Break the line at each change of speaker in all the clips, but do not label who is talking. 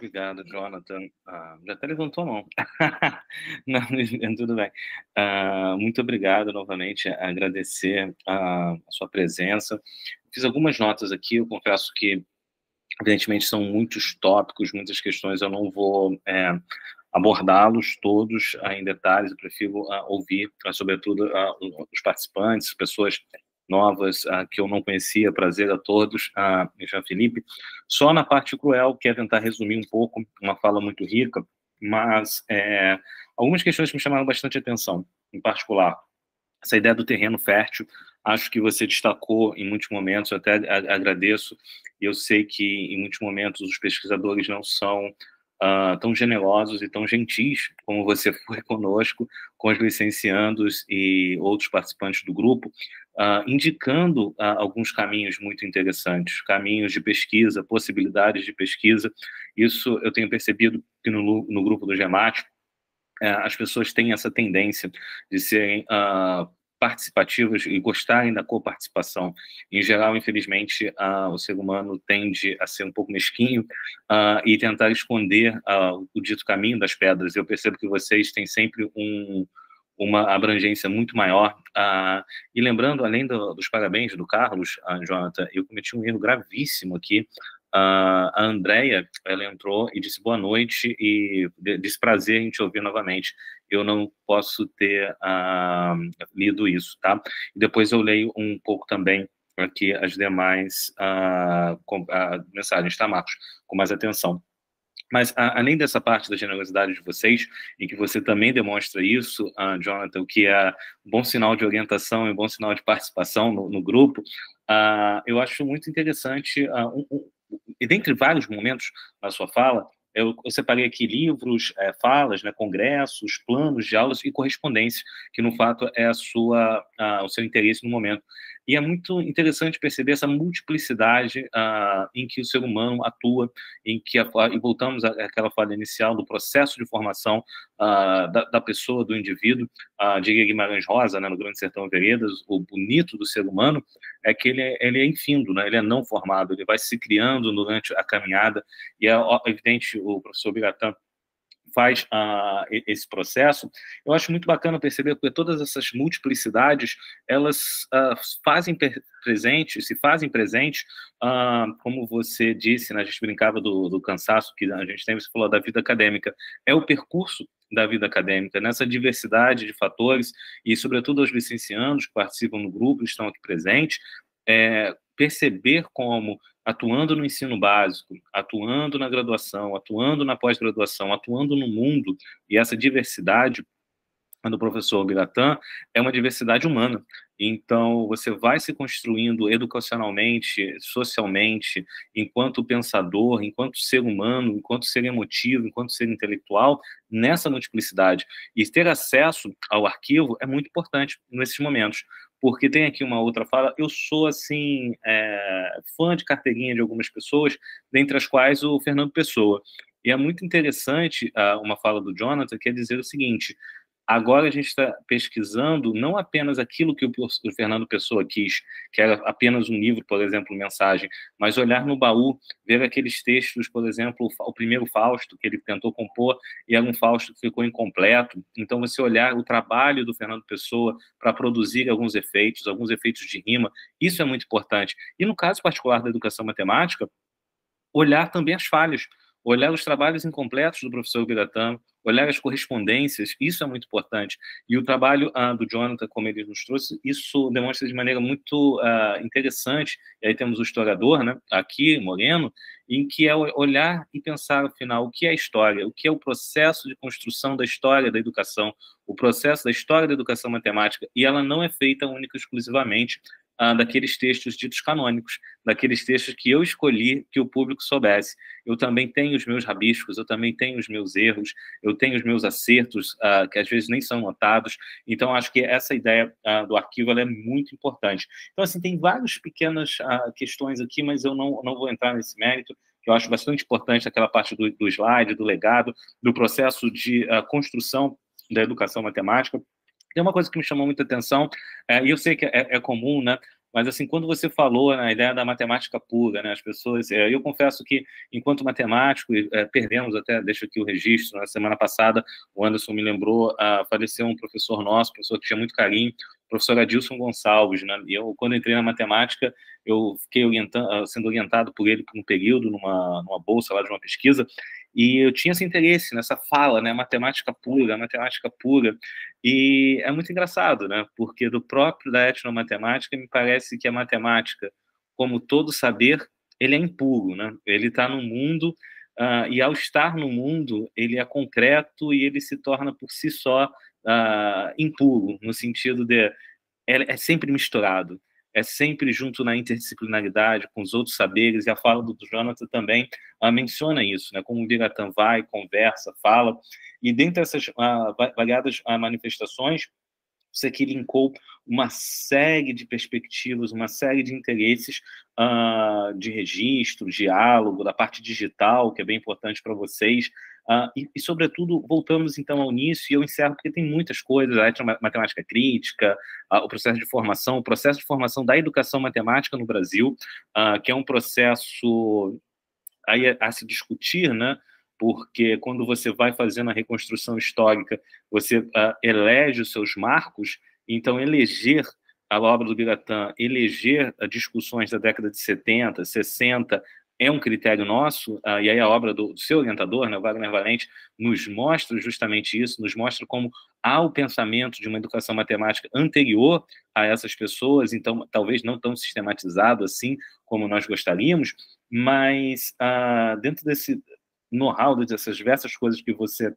obrigado, Jonathan. Já até levantou a mão. Não, tudo bem. Muito obrigado novamente, agradecer a sua presença. Fiz algumas notas aqui, eu confesso que, evidentemente, são muitos tópicos, muitas questões, eu não vou abordá-los todos em detalhes, eu prefiro ouvir, sobretudo, os participantes, pessoas novas que eu não conhecia. Prazer a todos, Jean Felipe. Só na parte cruel, quero tentar resumir um pouco, uma fala muito rica, mas algumas questões que me chamaram bastante atenção, em particular, essa ideia do terreno fértil. Acho que você destacou em muitos momentos, eu até agradeço, e eu sei que em muitos momentos os pesquisadores não são tão generosos e tão gentis como você foi conosco, com os licenciandos e outros participantes do grupo, indicando alguns caminhos muito interessantes, caminhos de pesquisa, possibilidades de pesquisa. Isso eu tenho percebido que no grupo do GEMAT, as pessoas têm essa tendência de serem participativas e gostarem da coparticipação. Em geral, infelizmente, o ser humano tende a ser um pouco mesquinho e tentar esconder o dito caminho das pedras. Eu percebo que vocês têm sempre uma abrangência muito maior. E lembrando, além dos parabéns do Carlos, Jonathan, eu cometi um erro gravíssimo aqui. A Andrea, ela entrou e disse boa noite e disse prazer em te ouvir novamente. Eu não posso ter lido isso, tá? E depois eu leio um pouco também aqui as demais mensagens, tá, Marcos? Com mais atenção. Mas, além dessa parte da generosidade de vocês, em que você também demonstra isso, Jonathan, o que é um bom sinal de orientação e um bom sinal de participação no grupo, eu acho muito interessante, e dentre vários momentos na sua fala, eu separei aqui livros, falas, né, congressos, planos de aulas e correspondência, que, no fato, é o seu interesse no momento. E é muito interessante perceber essa multiplicidade em que o ser humano atua, em que, e voltamos àquela fala inicial do processo de formação da pessoa, do indivíduo, diria Guimarães Rosa, né, no Grande Sertão Veredas. O bonito do ser humano é que ele é infindo, né, ele é não formado, ele vai se criando durante a caminhada, e é evidente, o professor Biratã faz esse processo. Eu acho muito bacana perceber que todas essas multiplicidades, elas se fazem presentes, como você disse, né, a gente brincava do cansaço que a gente tem, você falou da vida acadêmica, é o percurso da vida acadêmica, nessa diversidade de fatores, e sobretudo os licenciandos que participam no grupo, estão aqui presentes, perceber como, atuando no ensino básico, atuando na graduação, atuando na pós-graduação, atuando no mundo, e essa diversidade do professor Biratã é uma diversidade humana. Então, você vai se construindo educacionalmente, socialmente, enquanto pensador, enquanto ser humano, enquanto ser emotivo, enquanto ser intelectual, nessa multiplicidade. E ter acesso ao arquivo é muito importante nesses momentos, porque tem aqui uma outra fala. Eu sou, assim, fã de carteirinha de algumas pessoas, dentre as quais o Fernando Pessoa. E é muito interessante uma fala do Jonathan, que é dizer o seguinte: agora a gente está pesquisando não apenas aquilo que o Fernando Pessoa quis, que era apenas um livro, por exemplo, mensagem, mas olhar no baú, ver aqueles textos, por exemplo, o primeiro Fausto, que ele tentou compor, e era um Fausto que ficou incompleto. Então, você olhar o trabalho do Fernando Pessoa para produzir alguns efeitos de rima, isso é muito importante. E no caso particular da educação matemática, olhar também as falhas, olhar os trabalhos incompletos do professor Biratã, olhar as correspondências, isso é muito importante. E o trabalho do Jonathan, como ele nos trouxe, isso demonstra de maneira muito interessante. E aí temos o historiador, né, aqui, Moreno, em que é olhar e pensar, afinal, o que é a história, o que é o processo de construção da história da educação, o processo da história da educação matemática, e ela não é feita única e exclusivamente daqueles textos ditos canônicos, daqueles textos que eu escolhi que o público soubesse. Eu também tenho os meus rabiscos, eu também tenho os meus erros, eu tenho os meus acertos, que às vezes nem são notados. Então, acho que essa ideia do arquivo, ela é muito importante. Então, assim, tem várias pequenas questões aqui, mas eu não vou entrar nesse mérito, que eu acho bastante importante, aquela parte do slide, do legado, do processo de construção da educação matemática. Tem uma coisa que me chamou muita atenção, e eu sei que é comum, né, mas assim, quando você falou na ideia da matemática pura, né, as pessoas, eu confesso que, enquanto matemático, perdemos até, deixa aqui o registro, na semana passada, o Anderson me lembrou, faleceu um professor nosso, professor que tinha muito carinho, o professor Adilson Gonçalves, né, e eu, quando entrei na matemática, eu fiquei sendo orientado por ele por um período, numa bolsa lá de uma pesquisa, e eu tinha esse interesse nessa fala, né, matemática pura, e é muito engraçado, né, porque do próprio da etnomatemática, me parece que a matemática, como todo saber, ele é impuro, né, ele está no mundo, e ao estar no mundo, ele é concreto e ele se torna por si só impuro, no sentido de é sempre misturado, é sempre junto na interdisciplinaridade com os outros saberes, e a fala do Jonathan também menciona isso, né, como o Biratã vai, conversa, fala, e dentre essas variadas manifestações, você que linkou uma série de perspectivas, uma série de interesses de registro, diálogo, da parte digital, que é bem importante para vocês, sobretudo, voltamos então ao início, e eu encerro porque tem muitas coisas, a matemática crítica, o processo de formação da educação matemática no Brasil, que é um processo aí a se discutir, né? Porque quando você vai fazendo a reconstrução histórica, você elege os seus marcos, então eleger a obra do Biratã, eleger discussões da década de 70, 60, é um critério nosso, e aí a obra do seu orientador, né, Wagner Valente, nos mostra justamente isso, nos mostra como há o pensamento de uma educação matemática anterior a essas pessoas, então talvez não tão sistematizado assim como nós gostaríamos, mas dentro desse know-how, dessas diversas coisas que você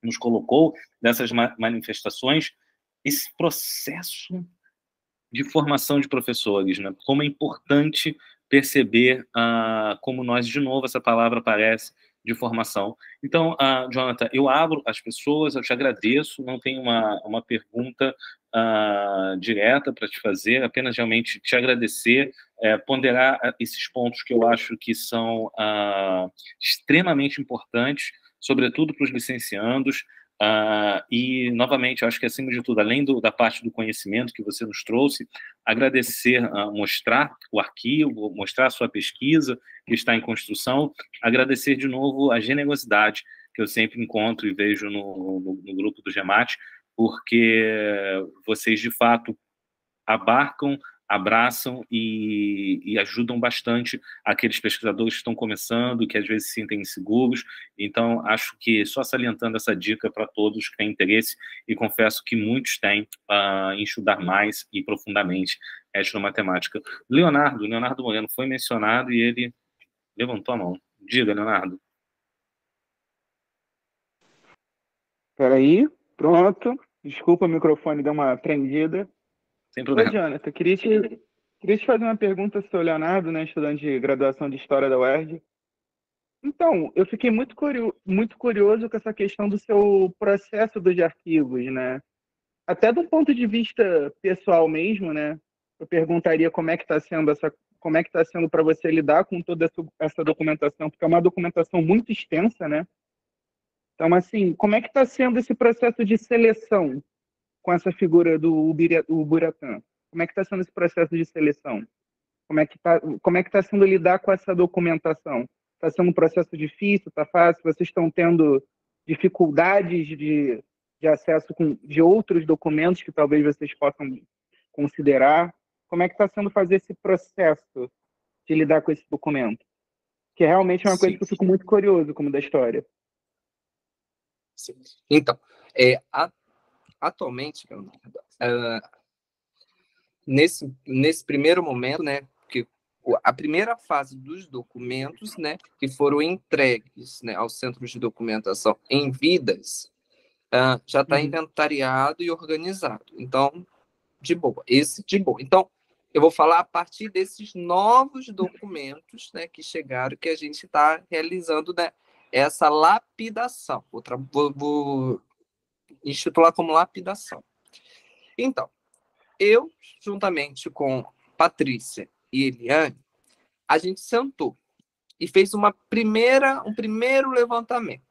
nos colocou, dessas manifestações, esse processo de formação de professores, né? Como é importante perceber como nós, de novo, essa palavra aparece, de formação. Então, Jonathan, eu abro as pessoas, eu te agradeço, não tenho uma pergunta direta para te fazer, apenas realmente te agradecer, ponderar esses pontos que eu acho que são extremamente importantes, sobretudo para os licenciandos, e, novamente, eu acho que, acima de tudo, além da parte do conhecimento que você nos trouxe, agradecer, mostrar o arquivo, mostrar a sua pesquisa, que está em construção, agradecer de novo a generosidade que eu sempre encontro e vejo no grupo do GEMAT, porque vocês, de fato, abarcam, abraçam e ajudam bastante aqueles pesquisadores que estão começando, que às vezes se sentem inseguros. Então, acho que só salientando essa dica para todos que têm interesse, e confesso que muitos têm, em estudar mais e profundamente etnomatemática. Leonardo Moreno foi mencionado e ele levantou a mão. Diga, Leonardo.
Espera aí, pronto. Desculpa, o microfone deu uma prendida.
Sem
Ô,
problema.
Jonathan, queria te fazer uma pergunta, seu Leonardo, né, estudante de graduação de História da UERJ. Então, eu fiquei muito curioso com essa questão do seu processo dos arquivos, né? Até do ponto de vista pessoal mesmo, né? Eu perguntaria como é que está sendo para você lidar com toda essa documentação, porque é uma documentação muito extensa, né? Então, assim, como é que está sendo esse processo de seleção com essa figura do Uburatã? Como é que está sendo esse processo de seleção? Como é que tá sendo lidar com essa documentação? Está sendo um processo difícil? Está fácil? Vocês estão tendo dificuldades de acesso de outros documentos que talvez vocês possam considerar? Como é que está sendo fazer esse processo de lidar com esse documento? Que realmente é uma coisa
Sim.
que eu fico muito curioso, como da história.
Sim. Então, atualmente, nesse primeiro momento, né, que a primeira fase dos documentos, né, que foram entregues, né, aos centros de documentação em vidas, já está inventariado e organizado. Então, de boa. Então, eu vou falar a partir desses novos documentos, né, que chegaram, que a gente está realizando, né, essa lapidação. Vou intitular como lapidação. Então, eu, juntamente com Patrícia e Eliane, a gente sentou e fez um primeiro levantamento.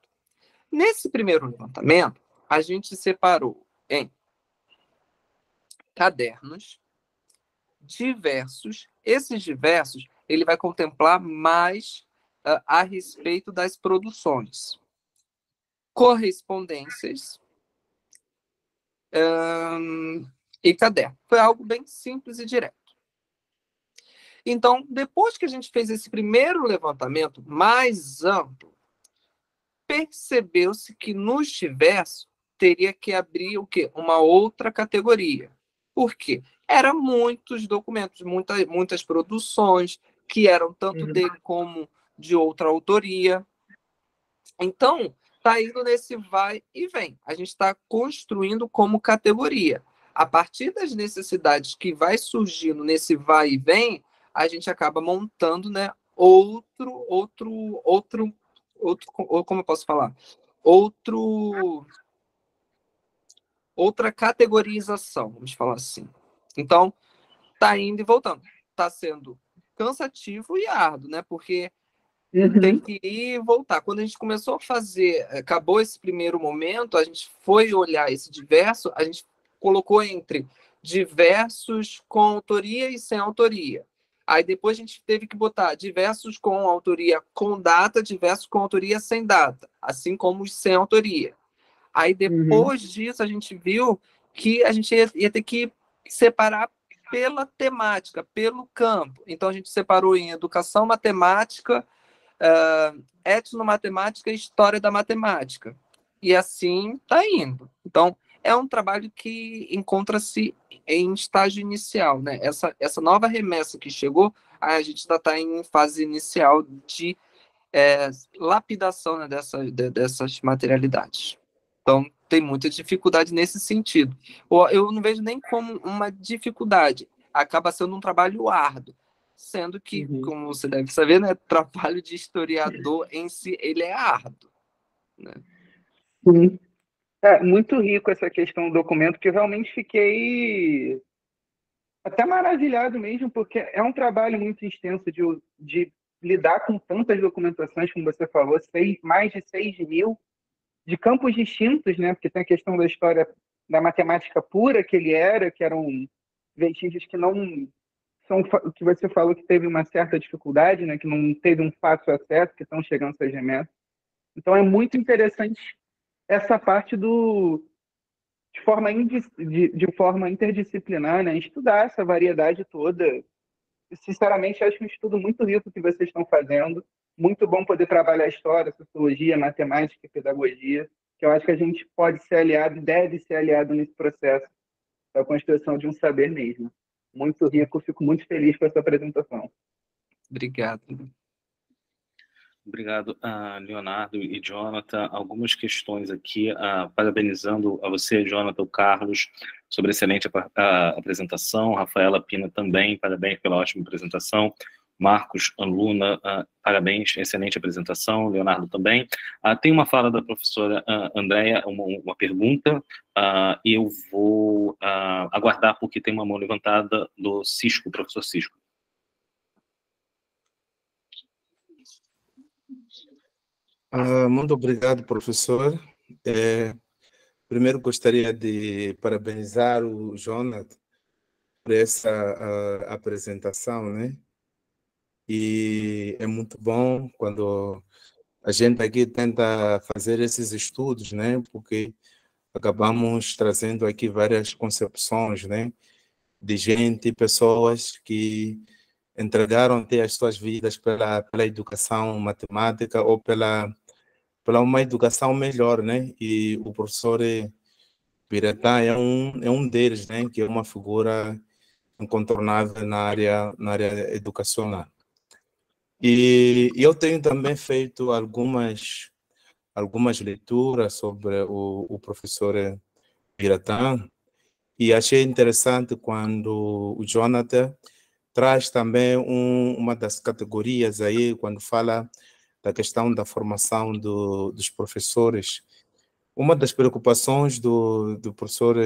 Nesse primeiro levantamento, a gente separou em cadernos, diversos. Esses diversos, ele vai contemplar mais a respeito das produções. Correspondências e caderno. Foi algo bem simples e direto. Então, depois que a gente fez esse primeiro levantamento mais amplo, percebeu-se que nos diversos teria que abrir o quê? Uma outra categoria. Por quê? Eram muitos documentos, muitas produções que eram tanto dele como de outra autoria. Então, está indo nesse vai e vem. A gente está construindo como categoria. A partir das necessidades que vai surgindo nesse vai e vem, a gente acaba montando, né, como eu posso falar? Outra categorização, vamos falar assim. Então, tá indo e voltando. Tá sendo cansativo e árduo, né? Porque tem que ir e voltar. Quando a gente começou a fazer, acabou esse primeiro momento, a gente foi olhar esse diverso, a gente colocou entre diversos com autoria e sem autoria. Aí depois a gente teve que botar diversos com autoria com data, diversos com autoria sem data, assim como os sem autoria. Aí depois disso a gente viu que a gente ia ter que separar pela temática, pelo campo. Então a gente separou em educação, matemática, etnomatemática e história da matemática. E assim está indo. Então, é um trabalho que encontra-se em estágio inicial, né? Essa nova remessa que chegou, a gente ainda está em fase inicial de lapidação, né, dessas materialidades. Então, tem muita dificuldade nesse sentido. Eu não vejo nem como uma dificuldade. Acaba sendo um trabalho árduo. Sendo que, como você deve saber, né, trabalho de historiador em si, ele é árduo. Né?
Sim. É muito rico essa questão do documento, que eu realmente fiquei até maravilhado mesmo, porque é um trabalho muito extenso de lidar com tantas documentações, como você falou, mais de 6.000, de campos distintos, né? Porque tem a questão da história da matemática pura que ele era, que eram vestígios que não são o que você falou que teve uma certa dificuldade, né? Que não teve um fácil acesso, que estão chegando essas remessas. Então é muito interessante essa parte de forma interdisciplinar, né? Estudar essa variedade toda. Sinceramente, acho um estudo muito rico que vocês estão fazendo. Muito bom poder trabalhar história, sociologia, matemática e pedagogia, que eu acho que a gente pode ser aliado, deve ser aliado nesse processo da construção de um saber mesmo. Muito rico, fico muito feliz com essa apresentação.
Obrigado.
Obrigado, Leonardo e Jonathan. Algumas questões aqui, parabenizando a você, Jonathan, o Carlos, sobre a excelente apresentação. Rafaela Pina também, parabéns pela ótima apresentação. Marcos, Luna, parabéns, excelente apresentação. Leonardo também. Tem uma fala da professora Andréia, uma pergunta, e eu vou aguardar, porque tem uma mão levantada do Cisco, professor Cisco.
Muito obrigado, professor. Primeiro gostaria de parabenizar o Jonathan por essa apresentação, né? E é muito bom quando a gente aqui tenta fazer esses estudos, né? Porque acabamos trazendo aqui várias concepções, né? De gente, pessoas que entregaram até as suas vidas pela educação matemática ou pela uma educação melhor, né? E o professor Biratã é um deles, né? Que é uma figura incontornável na área educacional. E eu tenho também feito algumas leituras sobre o professor Biratã, e achei interessante quando o Jonathan traz também uma das categorias aí, quando fala da questão da formação dos professores. Uma das preocupações do professor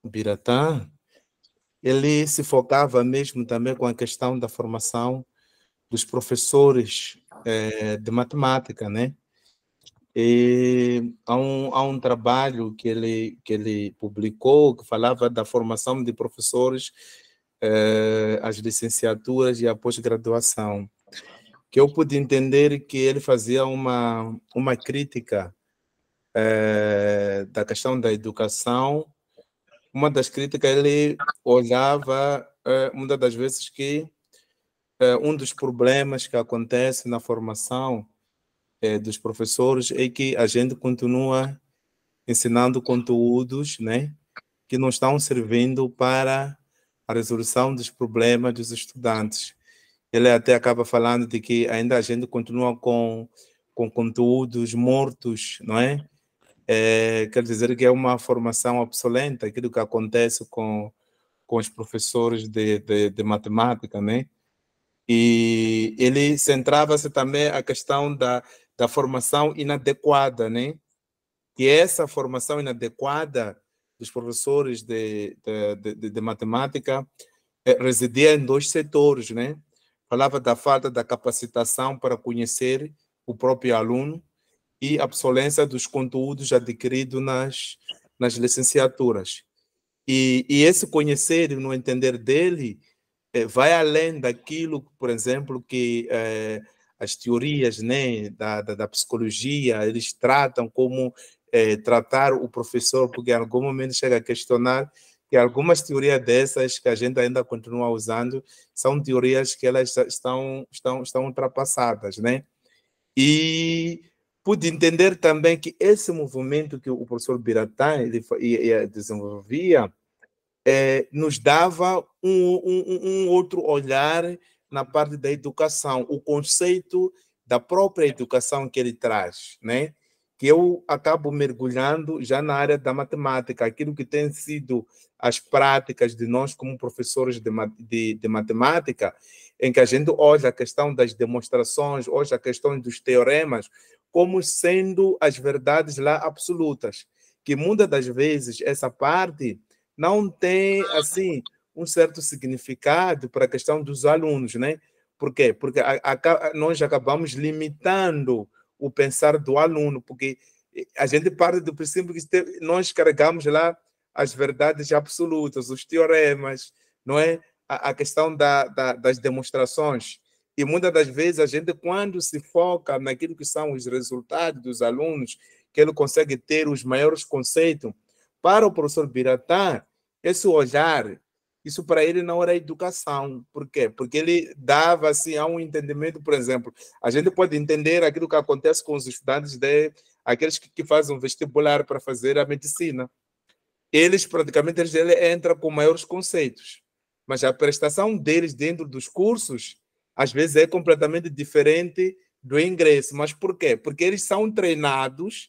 Biratã, ele se focava mesmo também com a questão da formação dos professores de matemática, né? E há um trabalho que ele publicou que falava da formação de professores, as licenciaturas e a pós-graduação, que eu pude entender que ele fazia uma crítica da questão da educação. Uma das críticas, ele olhava, muitas das vezes, que um dos problemas que acontece na formação dos professores é que a gente continua ensinando conteúdos, né, que não estão servindo para a resolução dos problemas dos estudantes. Ele até acaba falando de que ainda a gente continua com conteúdos mortos, não é? Quer dizer que é uma formação obsoleta, aquilo que acontece com os professores de matemática, né? E ele centrava-se também a questão da formação inadequada, né? Que essa formação inadequada dos professores de matemática residia em dois setores, né? Falava da falta da capacitação para conhecer o próprio aluno e a obsolescência dos conteúdos adquiridos nas licenciaturas. E esse conhecer e no entender dele vai além daquilo, por exemplo, que as teorias, né, da psicologia, eles tratam como tratar o professor, porque em algum momento chega a questionar que algumas teorias dessas que a gente ainda continua usando são teorias que elas estão ultrapassadas, né? E pude entender também que esse movimento que o professor Biratã desenvolvia nos dava um outro olhar na parte da educação, o conceito da própria educação que ele traz, né? Que eu acabo mergulhando já na área da matemática, aquilo que tem sido as práticas de nós como professores de matemática, em que a gente olha a questão das demonstrações, olha a questão dos teoremas, como sendo as verdades lá absolutas, que muitas das vezes essa parte não tem, assim, um certo significado para a questão dos alunos, né? Por quê? Porque nós acabamos limitando o pensar do aluno, porque a gente parte do princípio que nós carregamos lá as verdades absolutas, os teoremas, não é? A questão das demonstrações. E muitas das vezes a gente, quando se foca naquilo que são os resultados dos alunos, que ele consegue ter os maiores conceitos, para o professor Biratã, esse olhar, isso para ele não era educação. Por quê? Porque ele dava assim, a um entendimento, por exemplo, a gente pode entender aquilo que acontece com os estudantes, aqueles que fazem um vestibular para fazer a medicina. Eles praticamente eles entram com maiores conceitos, mas a prestação deles dentro dos cursos, às vezes é completamente diferente do ingresso. Mas por quê? Porque eles são treinados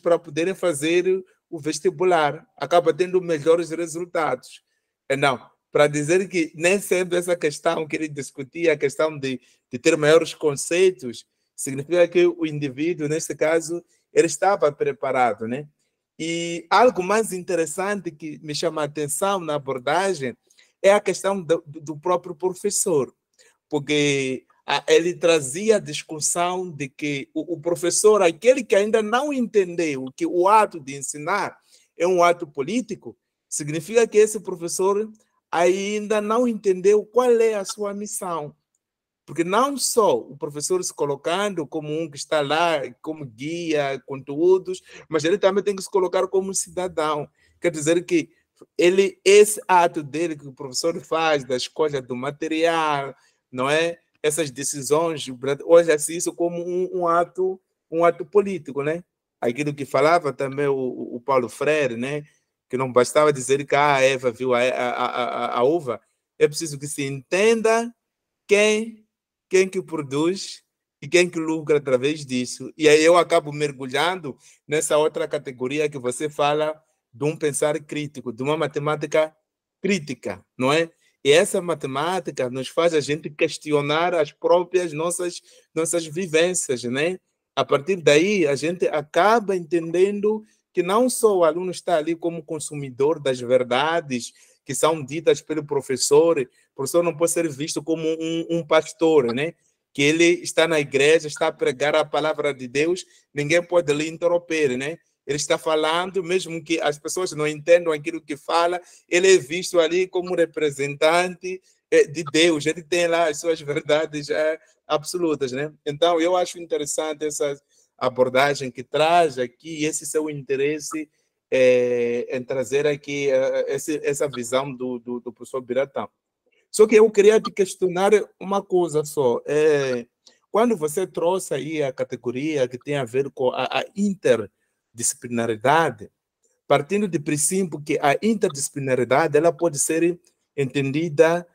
para poderem fazer o vestibular, acaba tendo melhores resultados. Não, para dizer que nem sempre essa questão que ele discutia, a questão de ter maiores conceitos, significa que o indivíduo, nesse caso, ele estava preparado, né? E algo mais interessante que me chama a atenção na abordagem é a questão do próprio professor, porque ele trazia a discussão de que o professor, aquele que ainda não entendeu que o ato de ensinar é um ato político, significa que esse professor ainda não entendeu qual é a sua missão. Porque não só o professor se colocando como um que está lá, como guia, conteúdos, mas ele também tem que se colocar como cidadão. Quer dizer que esse ato dele que o professor faz, da escolha do material, não é? Essas decisões, olha-se isso como um ato político, né? Aquilo que falava também o Paulo Freire, né? Que não bastava dizer que a Eva viu a uva, é preciso que se entenda quem que produz e quem que lucra através disso. E aí eu acabo mergulhando nessa outra categoria que você fala de um pensar crítico, de uma matemática crítica, não é? E essa matemática nos faz a gente questionar as próprias nossas vivências, né? A partir daí, a gente acaba entendendo que não só o aluno está ali como consumidor das verdades que são ditas pelo professor, o professor não pode ser visto como um pastor, né? que ele está na igreja, está a pregar a palavra de Deus, ninguém pode lhe interromper, né? Ele está falando, mesmo que as pessoas não entendam aquilo que fala, ele é visto ali como representante de Deus, ele tem lá as suas verdades absolutas, né? Então, eu acho interessante essa abordagem que traz aqui, esse seu interesse em trazer aqui essa visão do professor Biratã. Só que eu queria te questionar uma coisa só. Quando você trouxe aí a categoria que tem a ver com a interdisciplinaridade, partindo do princípio que a interdisciplinaridade ela pode ser entendida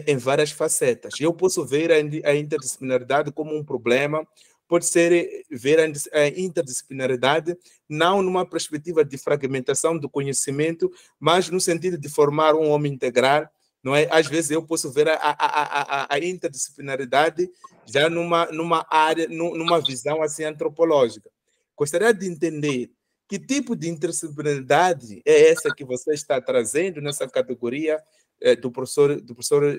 em várias facetas. Eu posso ver a interdisciplinaridade como um problema, pode ser ver a interdisciplinaridade não numa perspectiva de fragmentação do conhecimento, mas no sentido de formar um homem integral, não é? Às vezes eu posso ver a interdisciplinaridade já numa área, numa visão assim antropológica. Gostaria de entender que tipo de interdisciplinaridade é essa que você está trazendo nessa categoria do professor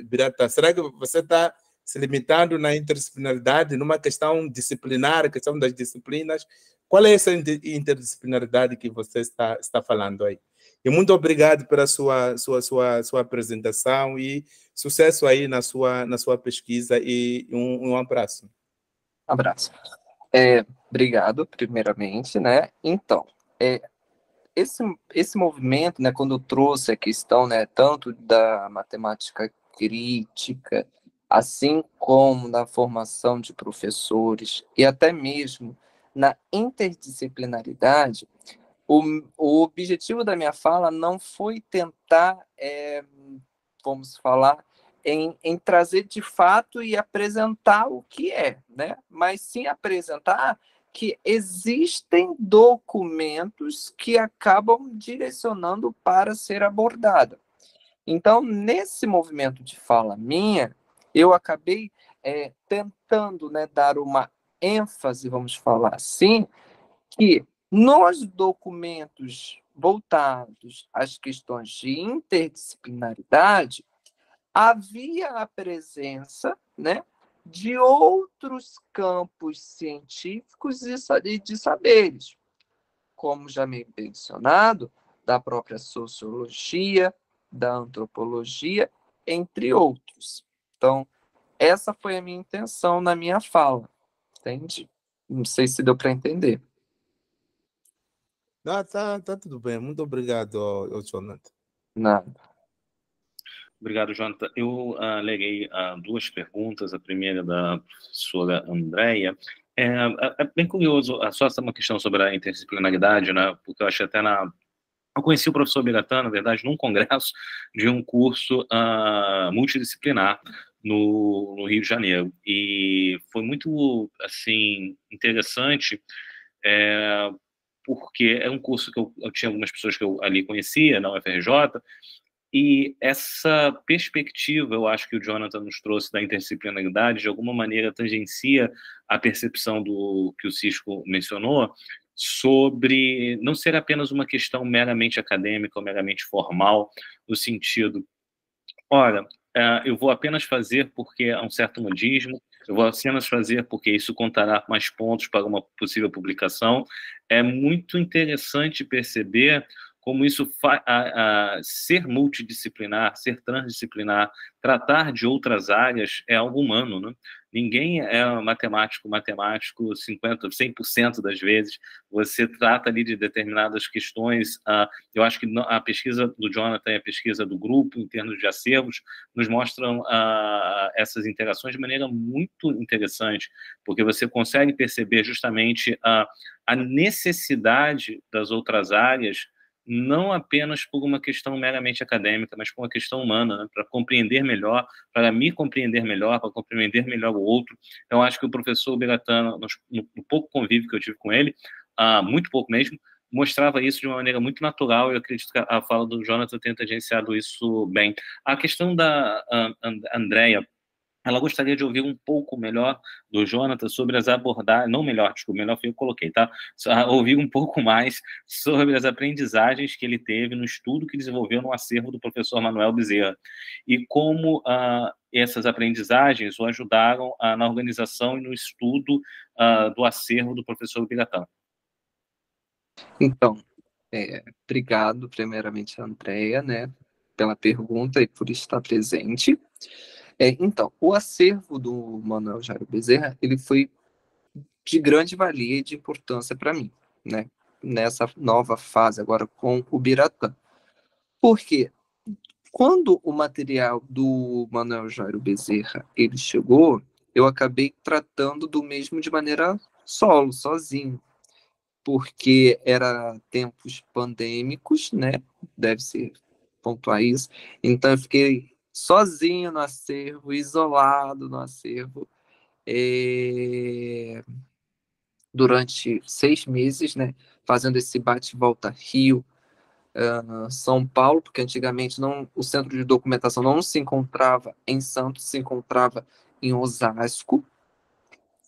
Biratã? Será que você está se limitando na interdisciplinaridade, numa questão disciplinar, questão das disciplinas? Qual é essa interdisciplinaridade que você está falando aí? E muito obrigado pela sua apresentação e sucesso aí na sua pesquisa e um abraço.
Abraço. Obrigado, primeiramente, né? Então, esse movimento, né, quando eu trouxe a questão, né, tanto da matemática crítica, assim como na formação de professores e até mesmo na interdisciplinaridade, o objetivo da minha fala não foi tentar, vamos falar, em trazer de fato e apresentar o que é, né? Mas sim apresentar que existem documentos que acabam direcionando para ser abordada. Então, nesse movimento de fala minha, eu acabei tentando, né, dar uma ênfase, vamos falar assim, que nos documentos voltados às questões de interdisciplinaridade, havia a presença, né, de outros campos científicos e de saberes, como já mencionado, da própria sociologia, da antropologia, entre outros. Então, essa foi a minha intenção na minha fala, entende? Não sei se deu para entender.
Não, tá tudo bem. Muito obrigado, Jonathan.
Nada.
Obrigado, Jonathan. Eu leguei duas perguntas. A primeira da professora Andréia. É bem curioso, só uma questão sobre a interdisciplinaridade, né? Porque eu achei até eu conheci o professor Biratã, na verdade, num congresso de um curso multidisciplinar no Rio de Janeiro. E foi muito, assim, interessante, porque é um curso que eu tinha algumas pessoas que eu ali conhecia, na UFRJ, e essa perspectiva, eu acho que o Jonathan nos trouxe da interdisciplinaridade, de alguma maneira tangencia a percepção do que o Cisco mencionou, sobre não ser apenas uma questão meramente acadêmica ou meramente formal, no sentido, ora, eu vou apenas fazer porque há um certo modismo, eu vou apenas fazer porque isso contará mais pontos para uma possível publicação. É muito interessante perceber como isso ser multidisciplinar, ser transdisciplinar, tratar de outras áreas é algo humano, né? Ninguém é matemático 100% das vezes. Você trata ali de determinadas questões. Eu acho que a pesquisa do Jonathan e a pesquisa do grupo, em termos de acervos, nos mostram essas interações de maneira muito interessante, porque você consegue perceber justamente a necessidade das outras áreas, não apenas por uma questão meramente acadêmica, mas por uma questão humana, né? Para compreender melhor, para me compreender melhor, para compreender melhor o outro. Eu acho que o professor Biratã, no pouco convívio que eu tive com ele, muito pouco mesmo, mostrava isso de uma maneira muito natural, e eu acredito que a fala do Jonathan tenha tangenciado isso bem. A questão da Andréia, ela gostaria de ouvir um pouco melhor do Jonathan sobre as abordagens, não melhor, desculpa, melhor foi eu que coloquei, tá? Ouvir um pouco mais sobre as aprendizagens que ele teve no estudo que desenvolveu no acervo do professor Manuel Bezerra, e como essas aprendizagens o ajudaram na organização e no estudo do acervo do professor Biratã.
Então, obrigado, primeiramente, Andréia, né, pela pergunta e por estar presente. Então, o acervo do Manuel Jairo Bezerra, ele foi de grande valia e de importância para mim, né, nessa nova fase agora com o Biratã. Por quê? Quando o material do Manuel Jairo Bezerra ele chegou, eu acabei tratando do mesmo de maneira solo, sozinho, porque era tempos pandêmicos, né? Deve ser pontuar isso. Então eu fiquei sozinho no acervo, isolado no acervo, durante 6 meses, né? Fazendo esse bate-volta Rio, São Paulo, porque antigamente o centro de documentação não se encontrava em Santos, se encontrava em Osasco.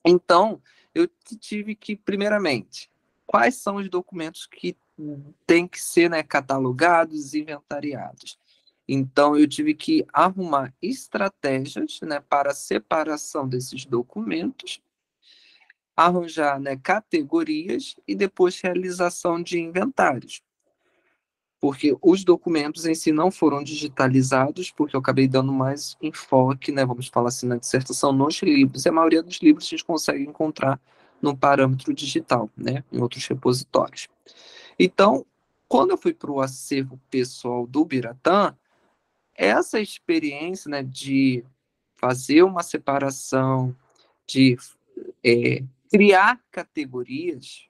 Então, eu tive que, primeiramente, quais são os documentos que têm que ser, né, catalogados e inventariados. Então, eu tive que arrumar estratégias, né, para a separação desses documentos, arranjar, né, categorias e depois realização de inventários. Porque os documentos em si não foram digitalizados, porque eu acabei dando mais enfoque, né, vamos falar assim, na dissertação nos livros, e a maioria dos livros a gente consegue encontrar no parâmetro digital, né, em outros repositórios. Então, quando eu fui para o acervo pessoal do Biratã, essa experiência, né, de fazer uma separação, de criar categorias,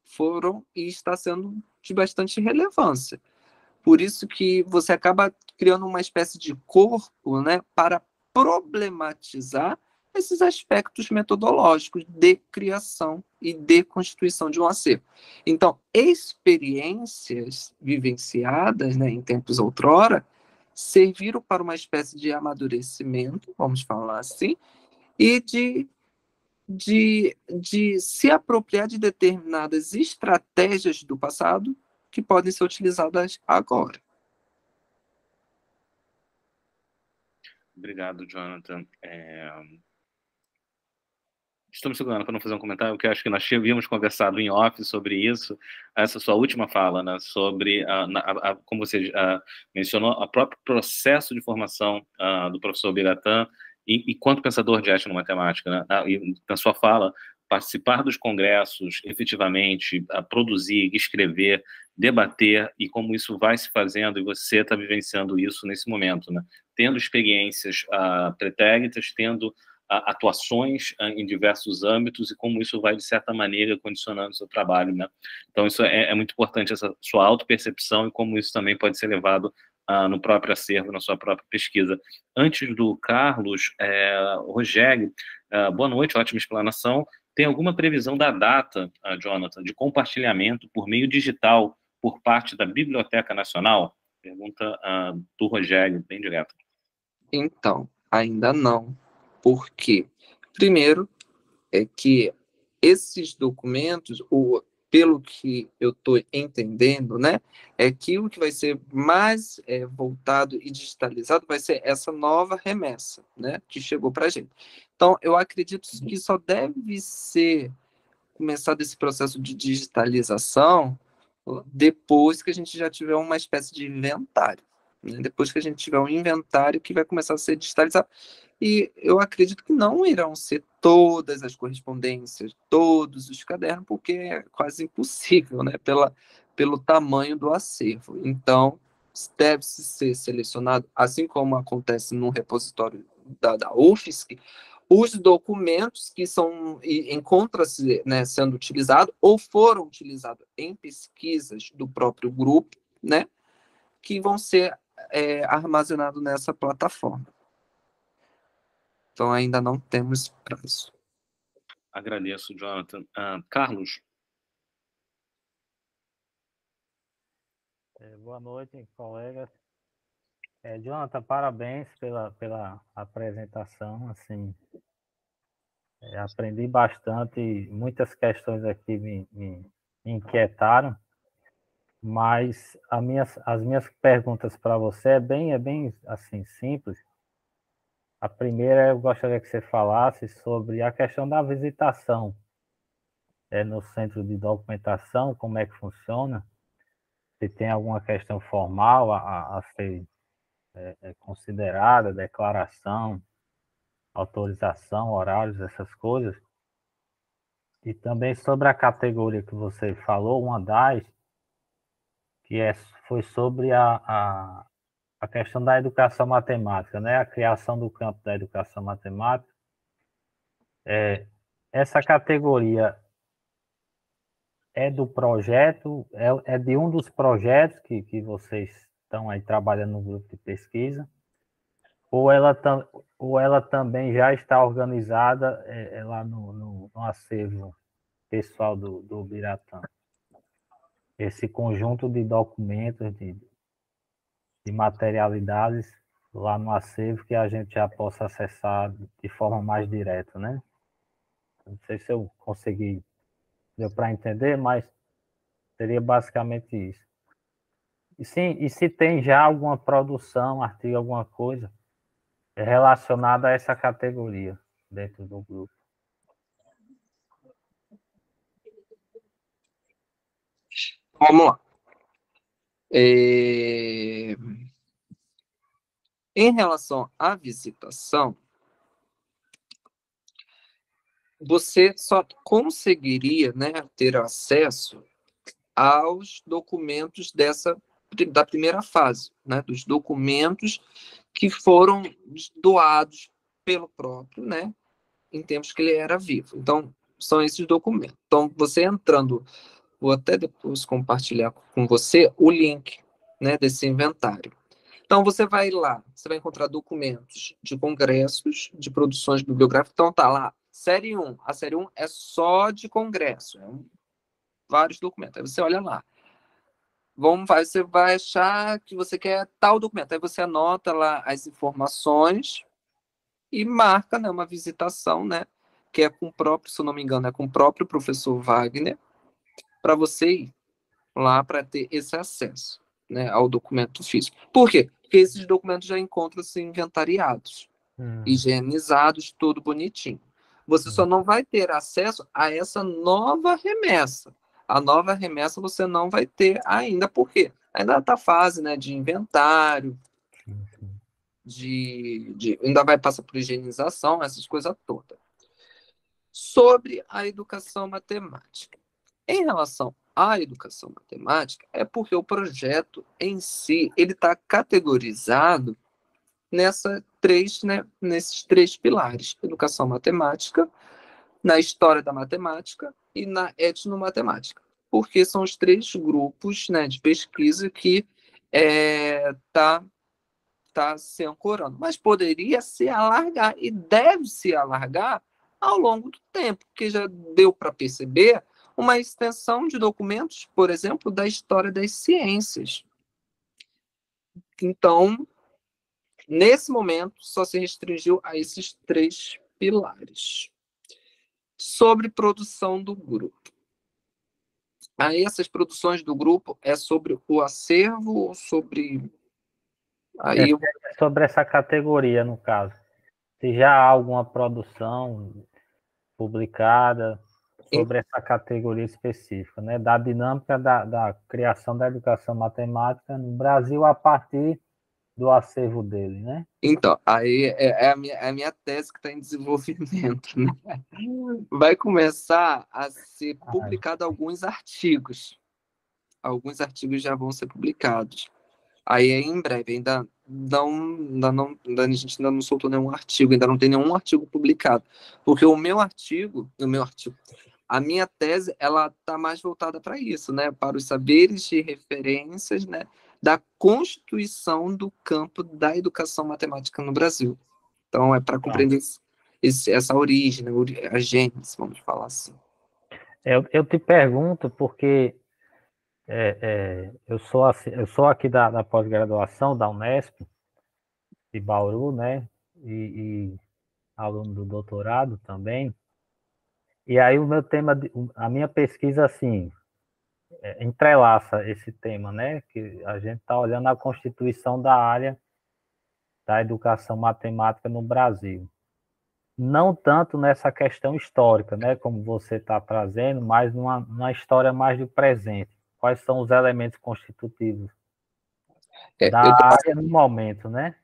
foram e está sendo de bastante relevância. Por isso que você acaba criando uma espécie de corpo, né, para problematizar esses aspectos metodológicos de criação e de constituição de um acervo. Então, experiências vivenciadas, né, em tempos outrora, serviram para uma espécie de amadurecimento, vamos falar assim, e de se apropriar de determinadas estratégias do passado que podem ser utilizadas agora.
Obrigado, Jonathan. Estou me segurando para não fazer um comentário, porque acho que nós havíamos conversado em off sobre isso, essa sua última fala, né, sobre, como você mencionou, o próprio processo de formação do professor Biratã, e quanto pensador de etnomatemática, né, e na sua fala, participar dos congressos, efetivamente, produzir, escrever, debater, e como isso vai se fazendo, e você está vivenciando isso nesse momento, né, tendo experiências pretéritas, tendo atuações em diversos âmbitos e como isso vai, de certa maneira, condicionando o seu trabalho, né? Então, isso é muito importante, essa sua autopercepção e como isso também pode ser levado no próprio acervo, na sua própria pesquisa. Antes do Carlos, Rogério, boa noite, ótima explanação. Tem alguma previsão da data, Jonathan, de compartilhamento por meio digital por parte da Biblioteca Nacional? Pergunta do Rogério, bem direto.
Então, ainda não. Por quê? Primeiro, é que esses documentos, pelo que eu estou entendendo, né, é que o que vai ser mais voltado e digitalizado vai ser essa nova remessa, né, que chegou para a gente. Então, eu acredito que só deve ser começado esse processo de digitalização depois que a gente já tiver uma espécie de inventário, né? Depois que a gente tiver um inventário que vai começar a ser digitalizado. E eu acredito que não irão ser todas as correspondências, todos os cadernos, porque é quase impossível, né? Pelo tamanho do acervo. Então, deve-se ser selecionado, assim como acontece no repositório da UFSC, os documentos que encontram-se, né, sendo utilizados ou foram utilizados em pesquisas do próprio grupo, né, que vão ser armazenados nessa plataforma. Então, ainda não temos prazo.
Agradeço, Jonathan. Carlos?
Boa noite, colegas. Jonathan, parabéns pela apresentação, assim, aprendi bastante, muitas questões aqui me inquietaram, mas as minhas perguntas para você é bem assim, simples. A primeira, eu gostaria que você falasse sobre a questão da visitação no centro de documentação, como é que funciona, se tem alguma questão formal a ser considerada, declaração, autorização, horários, essas coisas. E também sobre a categoria que você falou, uma das, foi sobre a questão da educação matemática, né? A criação do campo da educação matemática. Essa categoria é do projeto, é de um dos projetos que vocês estão aí trabalhando no grupo de pesquisa, ou ela também já está organizada lá no acervo pessoal do Biratã? Esse conjunto de documentos, de materialidades lá no acervo que a gente já possa acessar de forma mais direta, né? Não sei se eu consegui, deu para entender, mas seria basicamente isso. E, sim, e se tem já alguma produção, artigo, alguma coisa relacionada a essa categoria dentro do grupo?
Vamos lá. Em relação à visitação, você só conseguiria, né, ter acesso aos documentos da primeira fase, né, dos documentos que foram doados pelo próprio, né, em tempos que ele era vivo. Então, são esses documentos. Então, você entrando, vou até depois compartilhar com você o link, né, desse inventário. Então, você vai lá, você vai encontrar documentos de congressos, de produções bibliográficas. Então, tá lá, série 1. A série 1 é só de congresso, vários documentos. Aí você olha lá. Você vai achar que você quer tal documento. Aí você anota lá as informações e marca, né, uma visitação, né, que é com o próprio, se eu não me engano, é com o próprio professor Wagner, para você ir lá para ter esse acesso, né, ao documento físico. Por quê? Porque esses documentos já encontram-se inventariados, higienizados, tudo bonitinho. Você só não vai ter acesso a essa nova remessa. A nova remessa você não vai ter ainda, por quê? Ainda está a fase, né, de inventário, ainda vai passar por higienização, essas coisas todas. Sobre a educação matemática. Em relação à educação matemática, é porque o projeto em si ele está categorizado nesses três pilares: educação matemática, na história da matemática e na etnomatemática, porque são os três grupos, né, de pesquisa que tá se ancorando, mas poderia se alargar e deve se alargar ao longo do tempo, porque já deu para perceber uma extensão de documentos, por exemplo, da história das ciências. Então, nesse momento, só se restringiu a esses três pilares. Sobre produção do grupo. Aí essas produções do grupo é sobre o acervo, sobre... Aí
sobre essa categoria, no caso. Se já há alguma produção publicada sobre essa categoria específica, né? Da dinâmica da criação da educação matemática no Brasil a partir do acervo dele, né?
Então, aí é a minha tese que está em desenvolvimento, né? Vai começar a ser publicado alguns artigos. Alguns artigos já vão ser publicados. Aí é em breve, a gente ainda não soltou nenhum artigo, ainda não tem nenhum artigo publicado. Porque a minha tese, ela está mais voltada para isso, né? Para os saberes de referências, né? Da constituição do campo da educação matemática no Brasil. Então, é para compreender essa origem, né? A gênese, vamos falar assim.
Eu te pergunto porque eu sou aqui da pós-graduação da Unesp de Bauru, né? E aluno do doutorado também. E aí o meu tema, a minha pesquisa, assim, entrelaça esse tema, né? Que a gente está olhando a constituição da área da educação matemática no Brasil. Não tanto nessa questão histórica, né? Como você está trazendo, mas numa história mais do presente. Quais são os elementos constitutivos da área no momento, né?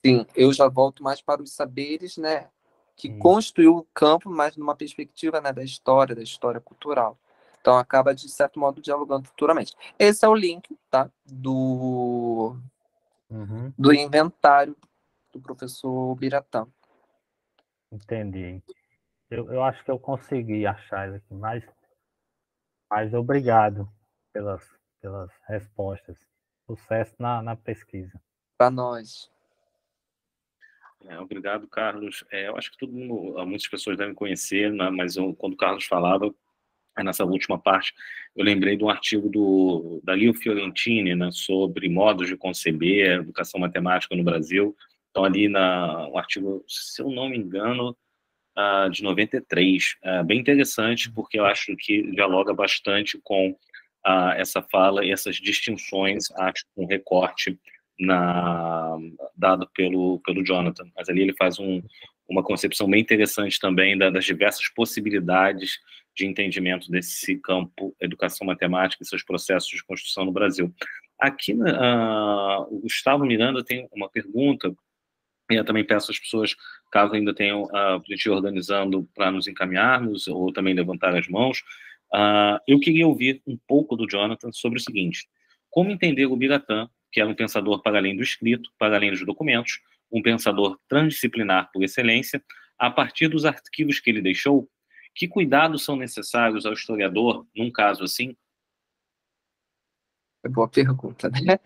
Sim, eu já volto mais para os saberes, né, que
Isso.
construiu o campo, mas numa perspectiva, né, da história cultural. Então, acaba, de certo modo, dialogando futuramente. Esse é o link, tá, do inventário do professor Biratã.
Entendi. Eu acho que eu consegui achar ele aqui, mas obrigado pelas respostas. Sucesso na pesquisa.
Para nós.
Obrigado, Carlos. Eu acho que todo mundo, muitas pessoas devem conhecer, né, mas quando o Carlos falava, nessa última parte, eu lembrei de um artigo da Lio Fiorentini, né, sobre modos de conceber a educação matemática no Brasil. Então, ali um artigo, se eu não me engano, de 93, bem interessante, porque eu acho que dialoga bastante com essa fala e essas distinções, acho, com um recorte dado pelo Jonathan. Mas ali ele faz uma concepção bem interessante também das diversas possibilidades de entendimento desse campo educação matemática e seus processos de construção no Brasil. Aqui, o Gustavo Miranda tem uma pergunta, e eu também peço às pessoas, caso ainda tenham, para a gente ir organizando para nos encaminharmos, ou também levantar as mãos, eu queria ouvir um pouco do Jonathan sobre o seguinte: como entender o Biratã, que era um pensador para além do escrito, para além dos documentos, um pensador transdisciplinar por excelência, a partir dos arquivos que ele deixou, que cuidados são necessários ao historiador, num caso assim?
É boa pergunta, né?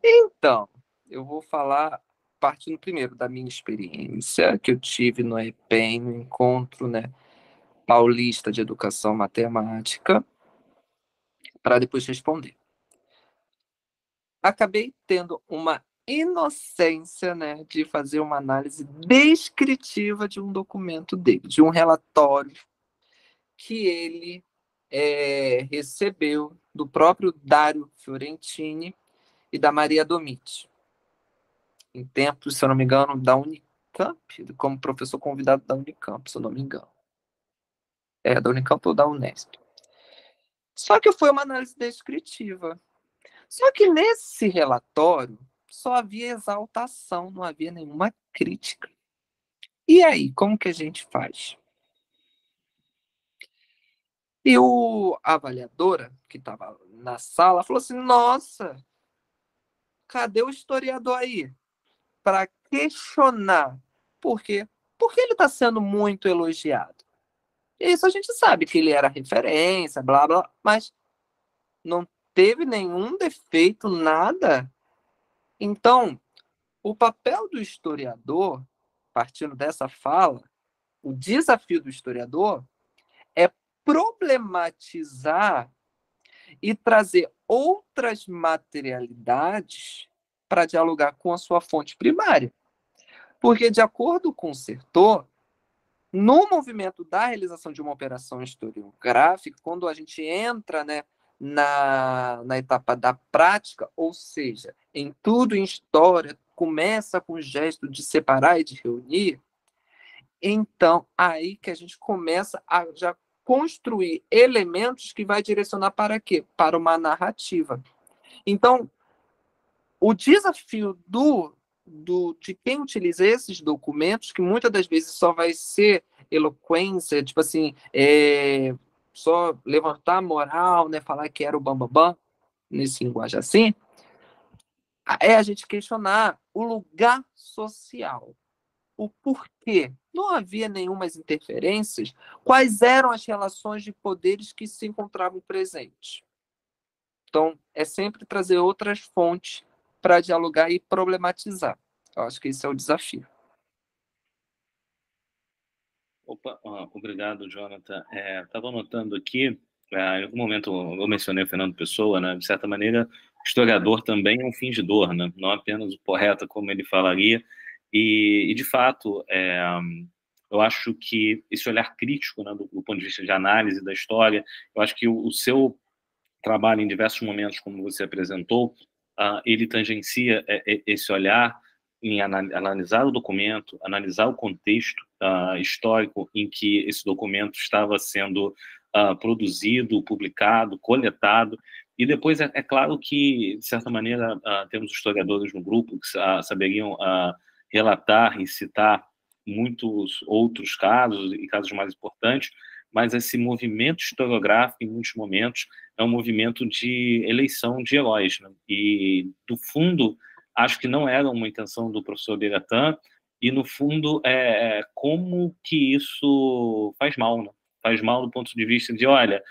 Então, eu vou falar, partindo primeiro da minha experiência, que eu tive no EPEM, no Encontro, né, Paulista de Educação Matemática, para depois responder. Acabei tendo uma inocência, né, de fazer uma análise descritiva de um documento dele, de um relatório que ele recebeu do próprio Dario Fiorentini e da Maria Domiti, em tempos, se eu não me engano, da Unicamp, como professor convidado da Unicamp, se eu não me engano. Da Unicamp ou da Unesp. Só que foi uma análise descritiva. Só que nesse relatório só havia exaltação, não havia nenhuma crítica. E aí, como que a gente faz? E a avaliadora, que estava na sala, falou assim: nossa, cadê o historiador aí? Para questionar. Por quê? Porque ele está sendo muito elogiado. Isso a gente sabe que ele era referência, blá, blá, mas não teve nenhum defeito, nada. Então, o papel do historiador, partindo dessa fala, o desafio do historiador é problematizar e trazer outras materialidades para dialogar com a sua fonte primária. Porque, de acordo com o Sertor, no movimento da realização de uma operação historiográfica, quando a gente entra, né, na etapa da prática, ou seja, em tudo em história, começa com o gesto de separar e de reunir, então aí que a gente começa a já construir elementos que vai direcionar para quê? Para uma narrativa. Então, o desafio de quem utiliza esses documentos, que muitas das vezes só vai ser eloquência, tipo assim, só levantar a moral, né, falar que era o bambambam, nesse linguagem assim, é a gente questionar o lugar social, o porquê. Não havia nenhumas interferências, quais eram as relações de poderes que se encontravam presentes. Então, é sempre trazer outras fontes para dialogar e problematizar. Eu acho que esse é o desafio.
Opa, obrigado, Jonathan. Estava anotando aqui, em algum momento eu mencionei o Fernando Pessoa, né? De certa maneira, historiador também é um fingidor, né? Não apenas o poeta, como ele falaria. E de fato, eu acho que esse olhar crítico, né, do ponto de vista de análise da história, eu acho que o seu trabalho em diversos momentos, como você apresentou, ele tangencia esse olhar em analisar o documento, analisar o contexto histórico em que esse documento estava sendo produzido, publicado, coletado, e depois é claro que, de certa maneira, temos historiadores no grupo que saberiam relatar e citar muitos outros casos, e casos mais importantes, mas esse movimento historiográfico, em muitos momentos, é um movimento de eleição de heróis, né? E, do fundo, acho que não era uma intenção do professor Biratã, e, no fundo, como que isso faz mal, né? Faz mal do ponto de vista de, olha,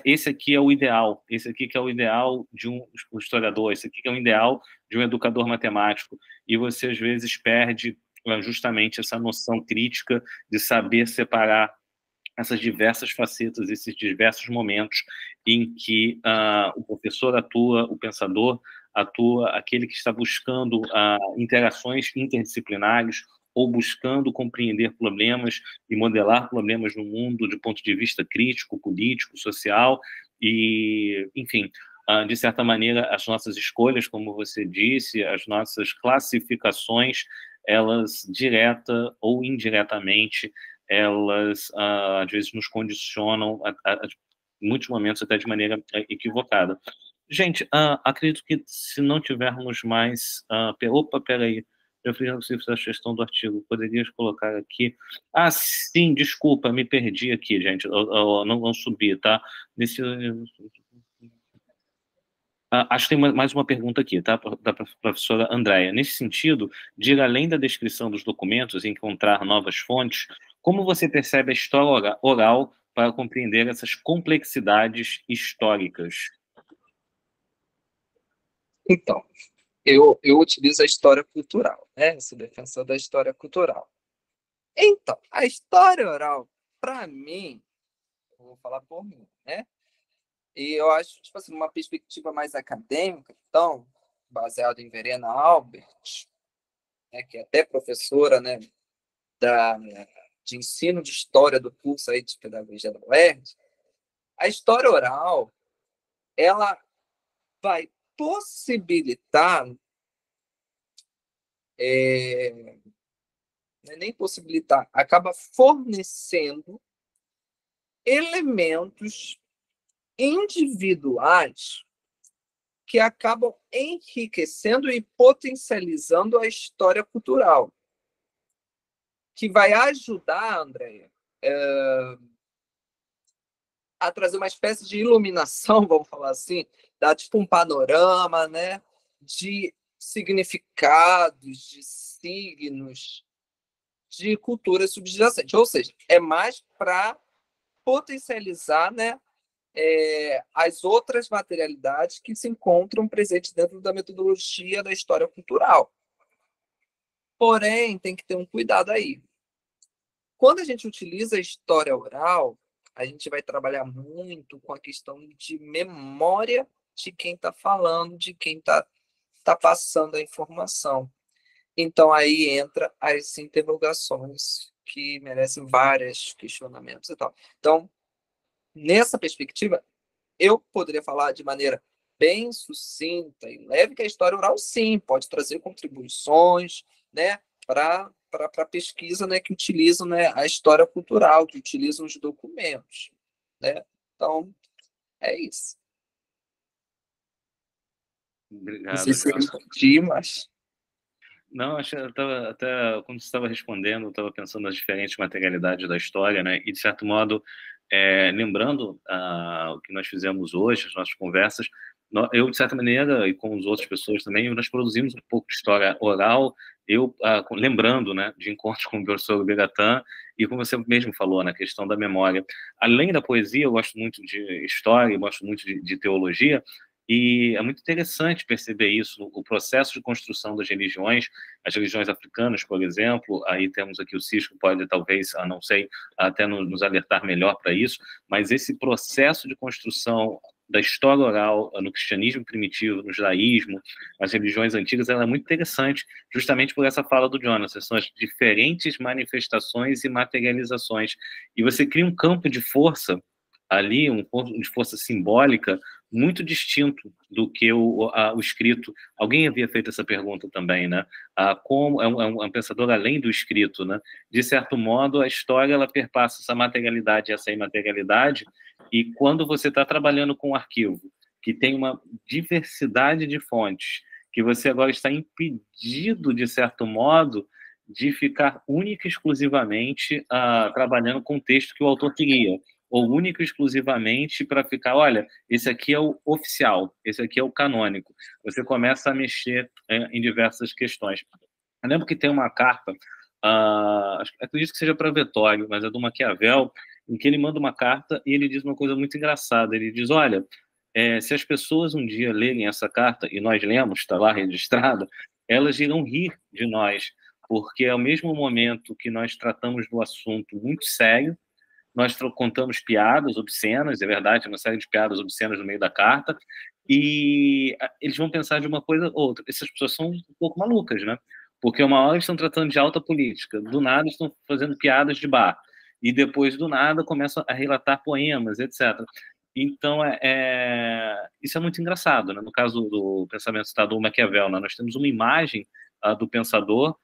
esse aqui é o ideal, esse aqui que é o ideal de um historiador, esse aqui que é o ideal de um educador matemático, e você, às vezes, perde justamente essa noção crítica de saber separar essas diversas facetas, esses diversos momentos em que o professor atua, o pensador atua, aquele que está buscando interações interdisciplinares ou buscando compreender problemas e modelar problemas no mundo de ponto de vista crítico, político, social, e, enfim, de certa maneira, as nossas escolhas, como você disse, as nossas classificações, elas, direta ou indiretamente, elas, às vezes, nos condicionam, em muitos momentos, até de maneira equivocada. Gente, acredito que, se não tivermos mais... Opa, peraí. Eu fiz a sugestão do artigo. Poderias colocar aqui? Sim, desculpa, me perdi aqui, gente. Eu não subi, tá? Acho que tem mais uma pergunta aqui, tá? Da professora Andréia. Nesse sentido, de ir além da descrição dos documentos e encontrar novas fontes, como você percebe a história oral para compreender essas complexidades históricas?
Então, eu utilizo a história cultural, né? Eu sou defensor da história cultural. Então, a história oral, para mim, eu vou falar por mim, né? E eu acho, tipo assim, uma perspectiva mais acadêmica, então, baseado em Verena Albert, né, que é até professora, né, de ensino de história do curso aí de pedagogia da UERJ, a história oral, ela vai possibilitar, nem possibilitar, acaba fornecendo elementos individuais que acabam enriquecendo e potencializando a história cultural, que vai ajudar, Andréia, a trazer uma espécie de iluminação, vamos falar assim, dar tipo um panorama, né, de significados, de signos, de cultura subjacente. Ou seja, é mais para potencializar, né, as outras materialidades que se encontram presentes dentro da metodologia da história cultural. Porém, tem que ter um cuidado aí. Quando a gente utiliza a história oral, a gente vai trabalhar muito com a questão de memória de quem está falando, de quem está passando a informação. Então, aí entra as interrogações que merecem vários questionamentos e tal. Então, nessa perspectiva, eu poderia falar de maneira bem sucinta e leve que a história oral, sim, pode trazer contribuições, né, para a pesquisa, né, que utilizam, né, a história cultural, que utilizam os documentos, né? Então, é isso.
Obrigado.
Não sei se eu respondi, mas...
Não, até quando você estava respondendo, eu estava pensando nas diferentes materialidades da história, né? E, de certo modo, lembrando o que nós fizemos hoje, as nossas conversas, eu, de certa maneira, e com as outras pessoas também, nós produzimos um pouco de história oral, lembrando, né, de encontros com o professor Biratã, e como você mesmo falou, na questão da memória. Além da poesia, eu gosto muito de história, eu gosto muito de teologia, e é muito interessante perceber isso, o processo de construção das religiões, as religiões africanas, por exemplo, aí temos aqui o Cisco, pode talvez, não sei, até nos alertar melhor para isso, mas esse processo de construção da história oral no cristianismo primitivo, no judaísmo, nas religiões antigas, ela é muito interessante, justamente por essa fala do Jonathan, são as diferentes manifestações e materializações. E você cria um campo de força ali, um ponto de força simbólica muito distinto do que o escrito. Alguém havia feito essa pergunta também, né? Como é um pensador além do escrito, né? De certo modo, a história ela perpassa essa materialidade e essa imaterialidade, e quando você está trabalhando com um arquivo que tem uma diversidade de fontes, que você agora está impedido, de certo modo, de ficar única e exclusivamente trabalhando com o texto que o autor queria, ou único e exclusivamente para ficar, olha, esse aqui é o oficial, esse aqui é o canônico. Você começa a mexer em diversas questões. Eu lembro que tem uma carta, acredito que seja para Vettório, mas é do Maquiavel, em que ele manda uma carta e ele diz uma coisa muito engraçada. Ele diz, olha, se as pessoas um dia lerem essa carta, e nós lemos, está lá registrada, elas irão rir de nós, porque ao mesmo momento que nós tratamos do assunto muito sério, nós contamos piadas obscenas, é verdade, uma série de piadas obscenas no meio da carta, e eles vão pensar de uma coisa ou outra. Essas pessoas são um pouco malucas, né? Porque uma hora estão tratando de alta política, do nada estão fazendo piadas de bar, e depois do nada começam a relatar poemas, etc. Então, isso é muito engraçado, né? No caso do pensamento citado do Maquiavel, né? Nós temos uma imagem do pensador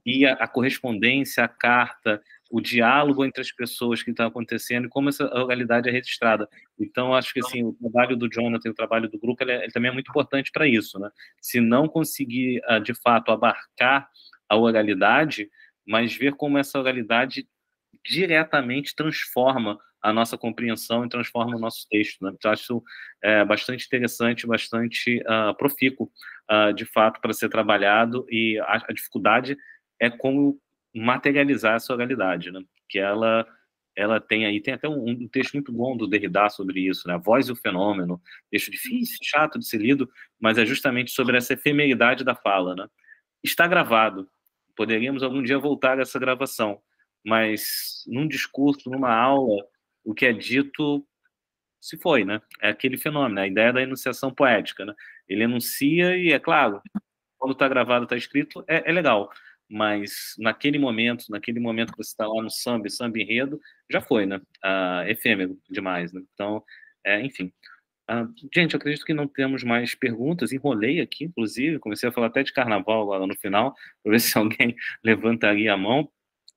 e a correspondência, a carta, o diálogo entre as pessoas que estão acontecendo e como essa oralidade é registrada. Então, acho que assim, o trabalho do Jonathan, o trabalho do grupo, ele também é muito importante para isso, né? Se não conseguir, de fato, abarcar a oralidade, mas ver como essa oralidade diretamente transforma a nossa compreensão e transforma o nosso texto, né? Então, acho bastante interessante, bastante profícuo, de fato, para ser trabalhado, e a dificuldade é como materializar essa oralidade, né? Que ela tem aí, tem até um texto muito bom do Derrida sobre isso, né? A Voz e o Fenômeno, texto difícil, chato de ser lido, mas é justamente sobre essa efemeridade da fala, né? Está gravado, poderíamos algum dia voltar a essa gravação, mas num discurso, numa aula, o que é dito se foi, né? É aquele fenômeno, a ideia da enunciação poética, né? Ele enuncia e, é claro, quando está gravado, está escrito, é legal, mas naquele momento que você está lá no samba enredo, já foi, né? Efêmero demais, né? Então, enfim. Gente, eu acredito que não temos mais perguntas, enrolei aqui, inclusive, comecei a falar até de carnaval lá no final, para ver se alguém levantaria a mão.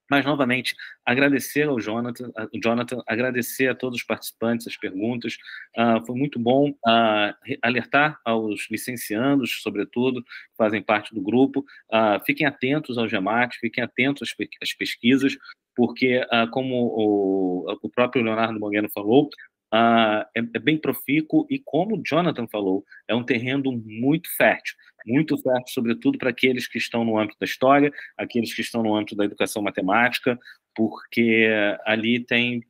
Mas, novamente, agradecer ao Jonathan, agradecer a todos os participantes, as perguntas. Foi muito bom alertar aos licenciandos, sobretudo, que fazem parte do grupo. Fiquem atentos ao GEMAT, fiquem atentos às pesquisas, porque, como o próprio Leonardo Moreno falou, é bem profícuo, e como o Jonathan falou, é um terreno muito fértil, sobretudo para aqueles que estão no âmbito da história, aqueles que estão no âmbito da educação matemática, porque ali tem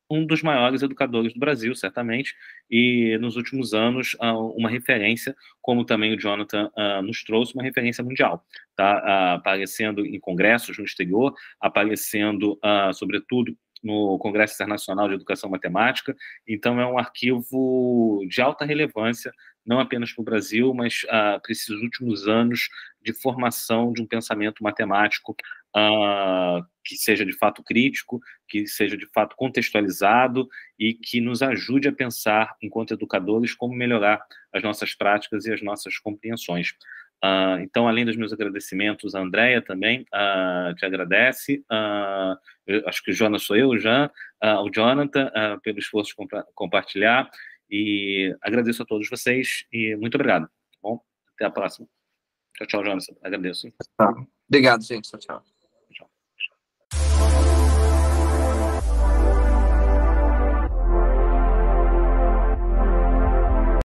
um dos maiores educadores do Brasil, certamente, e nos últimos anos uma referência, como também o Jonathan nos trouxe, uma referência mundial, tá? Aparecendo em congressos no exterior, aparecendo, sobretudo, no Congresso Internacional de Educação Matemática. Então, é um arquivo de alta relevância, não apenas para o Brasil, mas para esses últimos anos de formação de um pensamento matemático que seja de fato crítico, que seja de fato contextualizado e que nos ajude a pensar, enquanto educadores, como melhorar as nossas práticas e as nossas compreensões. Então, além dos meus agradecimentos, a Andréia também te agradece, acho que o Jonas sou eu, o Jean, o Jonathan, pelo esforço de compartilhar, e agradeço a todos vocês, e muito obrigado. Bom, até a próxima. Tchau, tchau, Jonas. Agradeço.
Obrigado, gente. Tchau, tchau.